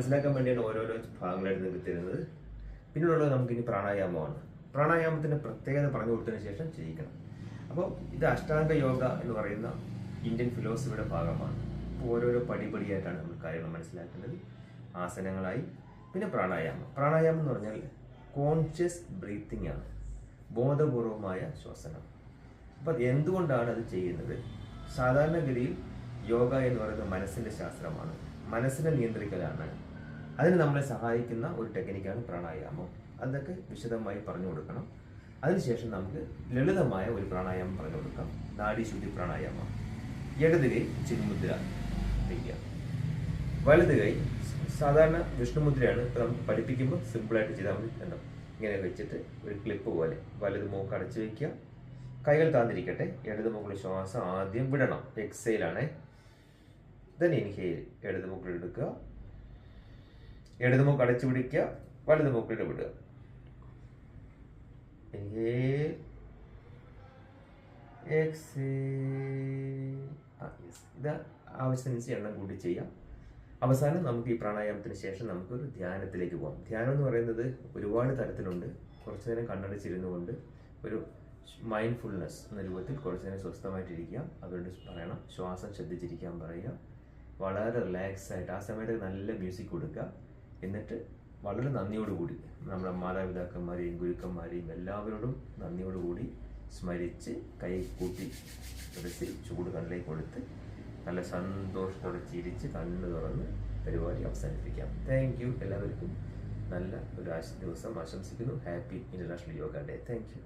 മനസ്സിലാക്കാൻ വേണ്ടിയാണ് ഓരോരോ ഭാഗങ്ങളായിട്ട് നിങ്ങൾക്ക് തരുന്നത്. പിന്നീടുള്ളത് നമുക്കിനി പ്രാണായാമമാണ്. പ്രാണായാമത്തിൻ്റെ പ്രത്യേകത പറഞ്ഞു കൊടുത്തതിന് ശേഷം ചെയ്യിക്കണം. അപ്പോൾ ഇത് അഷ്ടാംഗ യോഗ എന്ന് പറയുന്ന ഇന്ത്യൻ ഫിലോസഫിയുടെ ഭാഗമാണ്. അപ്പോൾ ഓരോരോ പടിപടിയായിട്ടാണ് നമ്മൾ കാര്യങ്ങൾ മനസ്സിലാക്കേണ്ടത്. ആസനങ്ങളായി, പിന്നെ പ്രാണായാമം. പ്രാണായാമം എന്ന് പറഞ്ഞാൽ കോൺഷ്യസ് ബ്രീത്തിങ് ആണ്, ബോധപൂർവമായ ശ്വസനം. അപ്പം എന്തുകൊണ്ടാണ് അത് ചെയ്യുന്നത്? സാധാരണഗതിയിൽ യോഗ എന്ന് പറയുന്നത് മനസ്സിൻ്റെ ശാസ്ത്രമാണ്, മനസ്സിനെ നിയന്ത്രിക്കലാണ്. അതിന് നമ്മളെ സഹായിക്കുന്ന ഒരു ടെക്നിക്കാണ് പ്രാണായാമം. അതൊക്കെ വിശദമായി പറഞ്ഞു കൊടുക്കണം. അതിനുശേഷം നമുക്ക് ലളിതമായ ഒരു പ്രാണായാമം പറഞ്ഞു കൊടുക്കാം. നാഡീശുദ്ധി പ്രാണായാമം. ഇടത് കൈ ചിന്മുദ്ര വയ്ക്കുക, വലത് കൈ സാധാരണ വിഷ്ണുമുദ്രയാണ്. നമുക്ക് പഠിപ്പിക്കുമ്പോൾ സിമ്പിളായിട്ട് ചെയ്താൽ മതി. കണ്ടോ, ഇങ്ങനെ വെച്ചിട്ട് ഒരു ക്ലിപ്പ് പോലെ വലത് മൂക്ക് അടച്ചു വയ്ക്കുക, കൈകൾ താന്നിരിക്കട്ടെ. ഇടത് മൂക്കിൽ ശ്വാസം ആദ്യം വിടണം, എക്സൈലാണേ. ദെൻ ഇൻഹെയിൽ, ഇടത് മൂക്കിൽ എടുക്കുക, ഇടത് മൂക്ക് അടച്ചു പിടിക്കുക, വലത് മൂക്കിൽ വിടുക. Inhale, exhale. ഇത് ആവശ്യത്തിനനുസരിച്ച് എണ്ണം കൂട്ടി ചെയ്യാം. അവസാനം നമുക്ക് ഈ പ്രാണായാമത്തിന് ശേഷം നമുക്കൊരു ധ്യാനത്തിലേക്ക് പോകാം. ധ്യാനം എന്ന് പറയുന്നത് ഒരുപാട് തരത്തിലുണ്ട്. കുറച്ചു നേരം കണ്ണടച്ചിരുന്നു കൊണ്ട് ഒരു മൈൻഡ്ഫുൾനെസ് എന്ന രൂപത്തിൽ കുറച്ചു നേരം സ്വസ്ഥമായിട്ടിരിക്കുക. അതുകൊണ്ട് പറയണം, ശ്വാസം ശ്രദ്ധിച്ചിരിക്കാൻ പറയുക. വളരെ റിലാക്സ് ആയിട്ട് ആ സമയത്ത് നല്ല മ്യൂസിക് കൊടുക്കുക. എന്നിട്ട് വളരെ നന്ദിയോടുകൂടി നമ്മുടെ മാതാപിതാക്കന്മാരെയും ഗുരുക്കന്മാരെയും എല്ലാവരോടും നന്ദിയോടുകൂടി സ്മരിച്ച് കൈ കൂട്ടി എടുത്ത് ചൂട് കണ്ണിലേക്ക് കൊടുത്ത് നല്ല സന്തോഷത്തോടെ ചിരിച്ച് കണ്ണ് തുറന്ന് പരിപാടി അവസാനിപ്പിക്കാം. Thank you. എല്ലാവർക്കും നല്ല ഒരു ദിവസം ആശംസിക്കുന്നു. Happy international yoga day. Thank you.